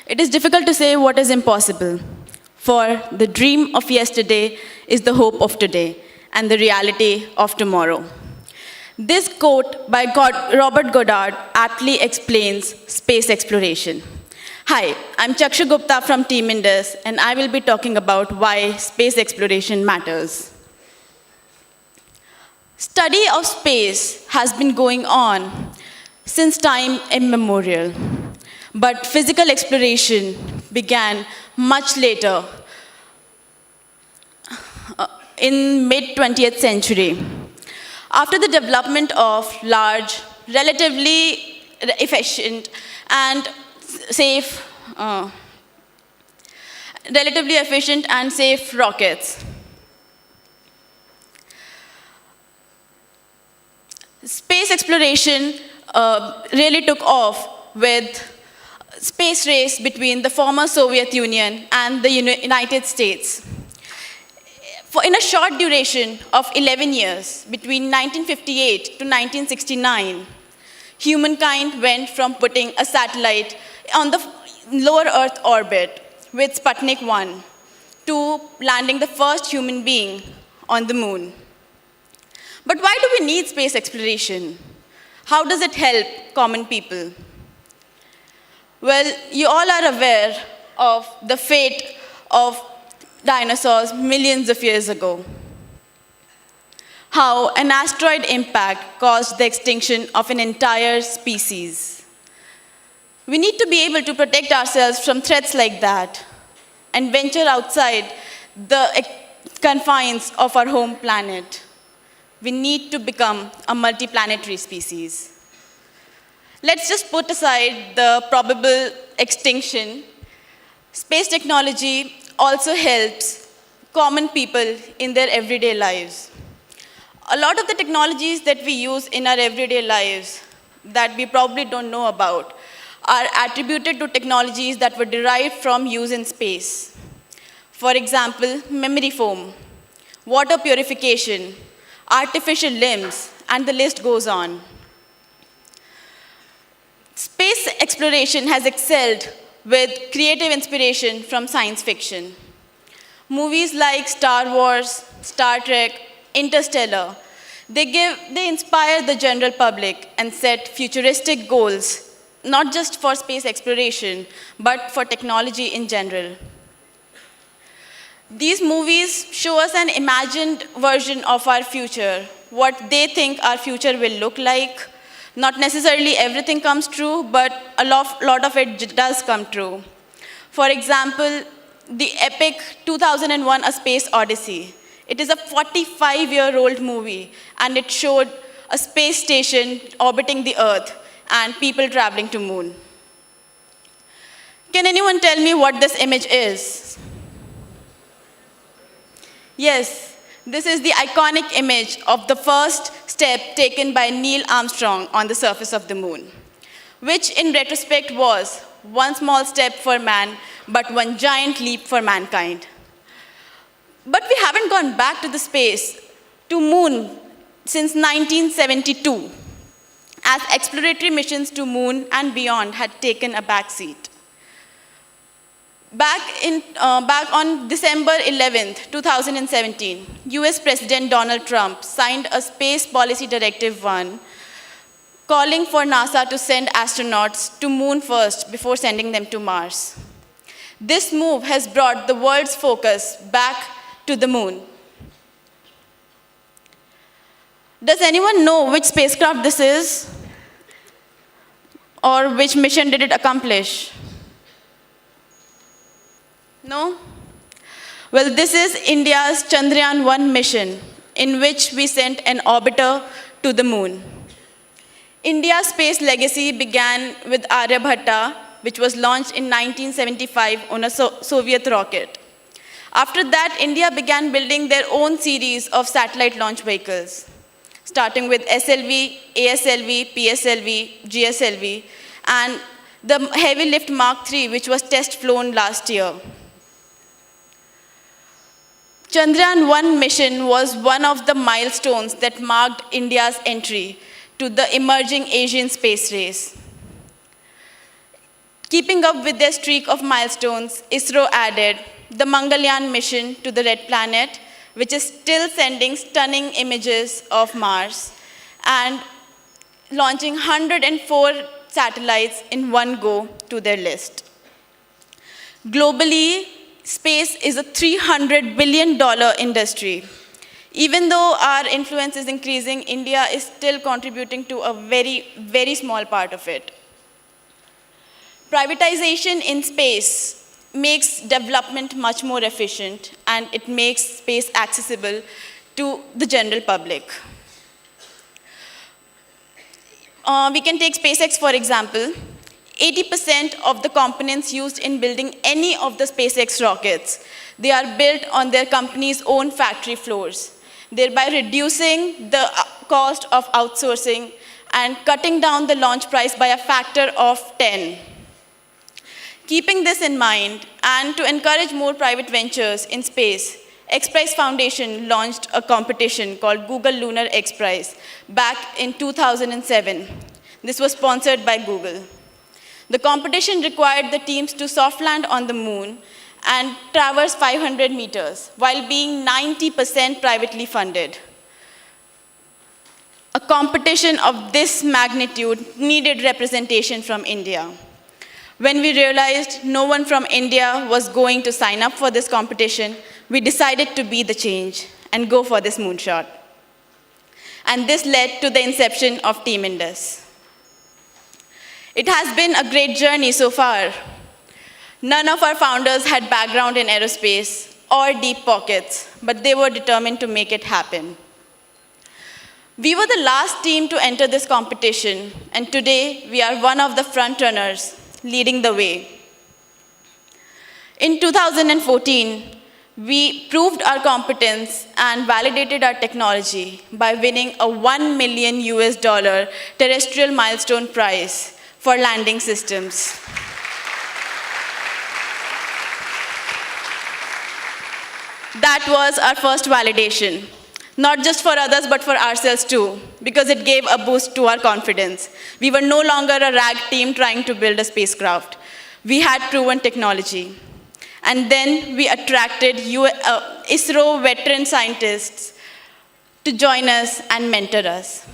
It is difficult to say what is impossible, for the dream of yesterday is the hope of today and the reality of tomorrow. This quote by Robert Goddard aptly explains space exploration. Hi, I'm Chakshu Gupta from TeamIndus, and I will be talking about why space exploration matters. Study of space has been going on since time immemorial. But physical exploration began much later, in mid-20th century. After the development of large, relatively efficient and safe rockets. Space exploration really took off with space race between the former Soviet Union and the United States. In a short duration of 11 years, between 1958 to 1969, humankind went from putting a satellite on the lower Earth orbit with Sputnik 1 to landing the first human being on the moon. But why do we need space exploration? How does it help common people? Well, you all are aware of the fate of dinosaurs millions of years ago. How an asteroid impact caused the extinction of an entire species. We need to be able to protect ourselves from threats like that and venture outside the confines of our home planet. We need to become a multiplanetary species. Let's just put aside the probable extinction. Space technology also helps common people in their everyday lives. A lot of the technologies that we use in our everyday lives that we probably don't know about are attributed to technologies that were derived from use in space. For example, memory foam, water purification, artificial limbs, and the list goes on. Space exploration has excelled with creative inspiration from science fiction. Movies like Star Wars, Star Trek, Interstellar, they inspire the general public and set futuristic goals, not just for space exploration, but for technology in general. These movies show us an imagined version of our future, what they think our future will look like. Not necessarily everything comes true, but a lot of it does come true. For example, the epic 2001 A Space Odyssey. It is a 45-year-old movie, and it showed a space station orbiting the Earth and people traveling to moon. Can anyone tell me what this image is? Yes, this is the iconic image of the first step taken by Neil Armstrong on the surface of the moon, which in retrospect was one small step for man, but one giant leap for mankind. But we haven't gone back to the space, to moon, since 1972, as exploratory missions to moon and beyond had taken a backseat. Back on December 11th, 2017, US President Donald Trump signed a Space Policy Directive 1 calling for NASA to send astronauts to moon first before sending them to Mars. This move has brought the world's focus back to the moon. Does anyone know which spacecraft this is? Or which mission did it accomplish? No? Well, this is India's Chandrayaan-1 mission, in which we sent an orbiter to the moon. India's space legacy began with Aryabhatta, which was launched in 1975 on a Soviet rocket. After that, India began building their own series of satellite launch vehicles, starting with SLV, ASLV, PSLV, GSLV, and the heavy lift Mark III, which was test flown last year. Chandrayaan 1 mission was one of the milestones that marked India's entry to the emerging Asian space race. Keeping up with their streak of milestones, ISRO added the Mangalyaan mission to the Red Planet, which is still sending stunning images of Mars, and launching 104 satellites in one go to their list. Globally, space is a $300 billion industry. Even though our influence is increasing, India is still contributing to a very, very small part of it. Privatization in space makes development much more efficient, and it makes space accessible to the general public. We can take SpaceX, for example. 80% of the components used in building any of the SpaceX rockets, they are built on their company's own factory floors, thereby reducing the cost of outsourcing and cutting down the launch price by a factor of 10. Keeping this in mind, and to encourage more private ventures in space, XPrize Foundation launched a competition called Google Lunar XPrize back in 2007. This was sponsored by Google. The competition required the teams to soft land on the moon and traverse 500 meters, while being 90% privately funded. A competition of this magnitude needed representation from India. When we realized no one from India was going to sign up for this competition, we decided to be the change and go for this moonshot. And this led to the inception of TeamIndus. It has been a great journey so far. None of our founders had background in aerospace or deep pockets, but they were determined to make it happen. We were the last team to enter this competition, and today we are one of the front runners leading the way. In 2014, we proved our competence and validated our technology by winning a $1 million terrestrial milestone prize for landing systems. That was our first validation, not just for others, but for ourselves too, because it gave a boost to our confidence. We were no longer a rag team trying to build a spacecraft. We had proven technology. And then we attracted ISRO veteran scientists to join us and mentor us.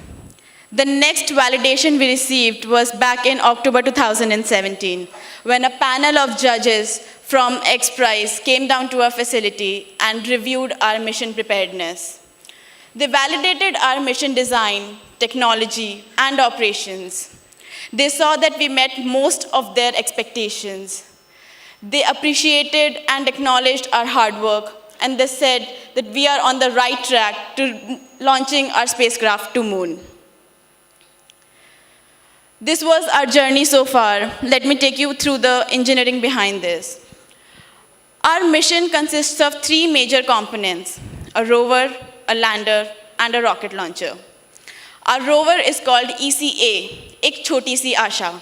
The next validation we received was back in October 2017, when a panel of judges from XPrize came down to our facility and reviewed our mission preparedness. They validated our mission design, technology, and operations. They saw that we met most of their expectations. They appreciated and acknowledged our hard work, and they said that we are on the right track to launching our spacecraft to moon. This was our journey so far. Let me take you through the engineering behind this. Our mission consists of three major components: a rover, a lander, and a rocket launcher. Our rover is called ECA, Ek Choti Si Asha.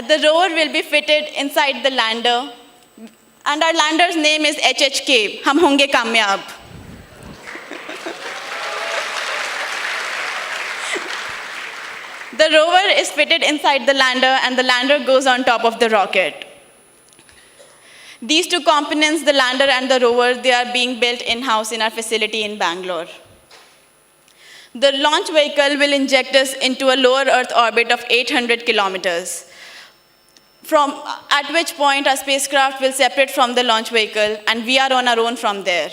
The rover will be fitted inside the lander, and our lander's name is HHK, Hum Honge Kamyab. The rover is fitted inside the lander, and the lander goes on top of the rocket. These two components, the lander and the rover, they are being built in-house in our facility in Bangalore. The launch vehicle will inject us into a lower Earth orbit of 800 kilometers, at which point our spacecraft will separate from the launch vehicle, and we are on our own from there.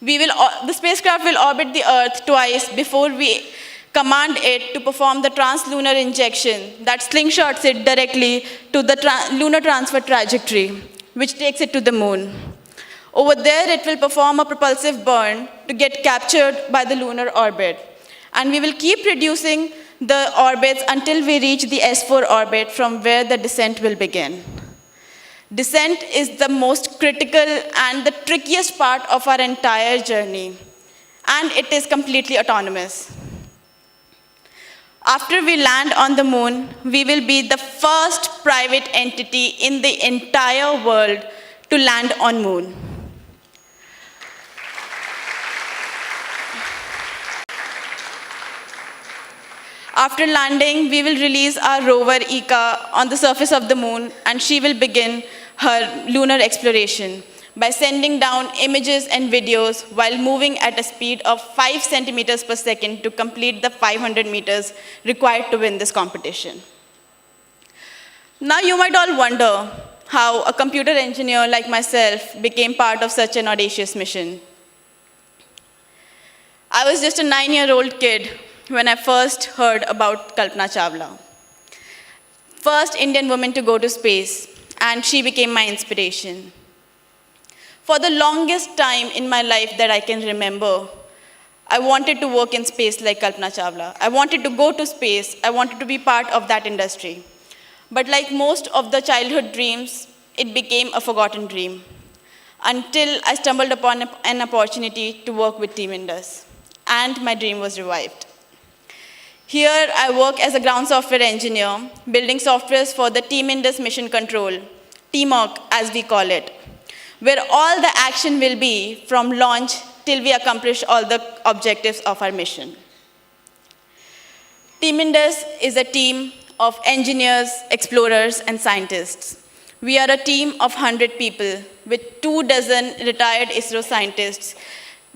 The spacecraft will orbit the Earth twice before we command it to perform the translunar injection that slingshots it directly to the lunar transfer trajectory, which takes it to the moon. Over there, it will perform a propulsive burn to get captured by the lunar orbit. And we will keep reducing the orbits until we reach the S4 orbit, from where the descent will begin. Descent is the most critical and the trickiest part of our entire journey, and it is completely autonomous. After we land on the moon, we will be the first private entity in the entire world to land on moon. After landing, we will release our rover Ika on the surface of the moon, and she will begin her lunar exploration by sending down images and videos while moving at a speed of 5 centimeters per second to complete the 500 meters required to win this competition. Now you might all wonder how a computer engineer like myself became part of such an audacious mission. I was just a 9-year-old kid when I first heard about Kalpana Chawla. First Indian woman to go to space, and she became my inspiration. For the longest time in my life that I can remember, I wanted to work in space like Kalpana Chawla. I wanted to go to space. I wanted to be part of that industry. But like most of the childhood dreams, it became a forgotten dream until I stumbled upon an opportunity to work with TeamIndus, and my dream was revived. Here, I work as a ground software engineer, building softwares for the TeamIndus mission control, TMOC as we call it, where all the action will be from launch till we accomplish all the objectives of our mission. TeamIndus is a team of engineers, explorers, and scientists. We are a team of 100 people with 24 retired ISRO scientists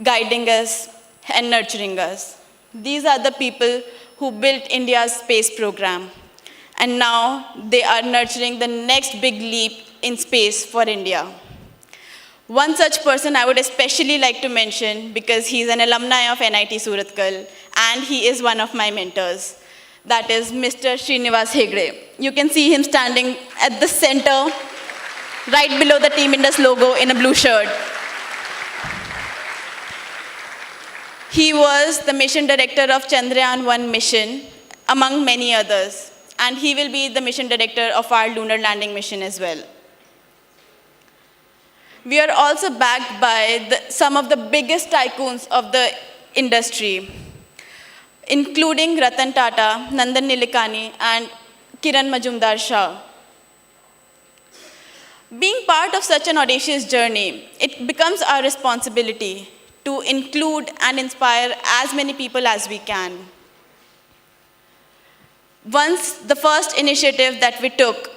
guiding us and nurturing us. These are the people who built India's space program, and now they are nurturing the next big leap in space for India. One such person I would especially like to mention because he's an alumni of NIT Surathkal, and he is one of my mentors. That is Mr. Srinivas Hegde. You can see him standing at the center, right below the TeamIndus logo in a blue shirt. He was the mission director of Chandrayaan-1 mission, among many others, and he will be the mission director of our lunar landing mission as well. We are also backed by some of the biggest tycoons of the industry, including Ratan Tata, Nandan Nilekani, and Kiran Majumdar-Shah. Being part of such an audacious journey, it becomes our responsibility to include and inspire as many people as we can. Once, the first initiative that we took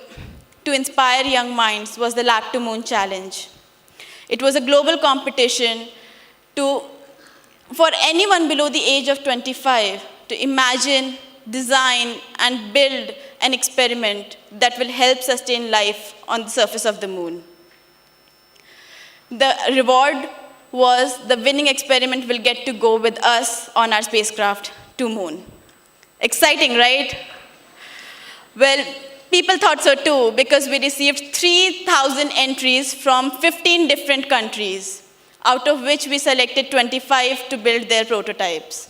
to inspire young minds was the Lab to Moon Challenge. It was a global competition for anyone below the age of 25 to imagine, design, and build an experiment that will help sustain life on the surface of the moon. The reward was the winning experiment will get to go with us on our spacecraft to moon. Exciting, right? Well, people thought so too, because we received 3,000 entries from 15 different countries, out of which we selected 25 to build their prototypes.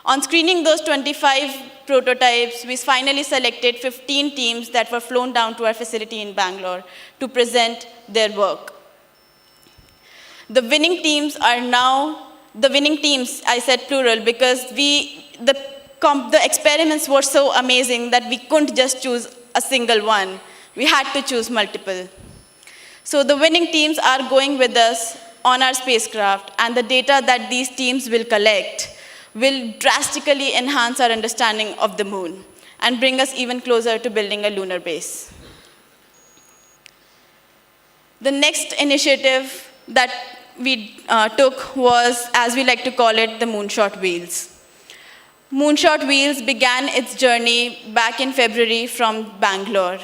On screening those 25 prototypes, we finally selected 15 teams that were flown down to our facility in Bangalore to present their work. The winning teams are now, the winning teams, I said plural, because the experiments were so amazing that we couldn't just choose a single one. We had to choose multiple. So the winning teams are going with us on our spacecraft, and the data that these teams will collect will drastically enhance our understanding of the moon and bring us even closer to building a lunar base. The next initiative that we took was, as we like to call it, the Moonshot Wheels. Moonshot Wheels began its journey back in February from Bangalore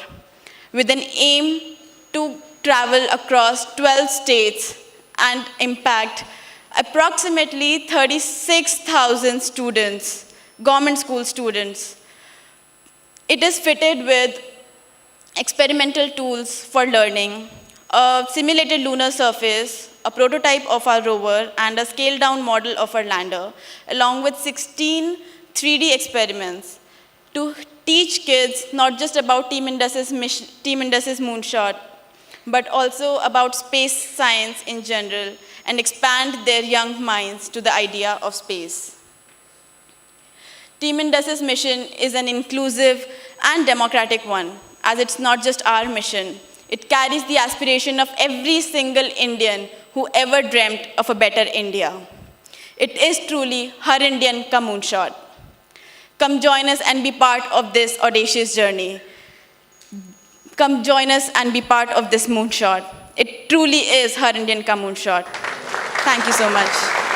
with an aim to travel across 12 states and impact approximately 36,000 students, government school students. It is fitted with experimental tools for learning, a simulated lunar surface, a prototype of our rover, and a scaled-down model of our lander, along with 16 3D experiments to teach kids not just about TeamIndus's moonshot, but also about space science in general, and expand their young minds to the idea of space. TeamIndus's mission is an inclusive and democratic one, as it's not just our mission. It carries the aspiration of every single Indian who ever dreamt of a better India. It is truly Har Indian Ka Moonshot. Come join us and be part of this audacious journey. Come join us and be part of this moonshot. It truly is Har Indian Ka Moonshot. Thank you so much.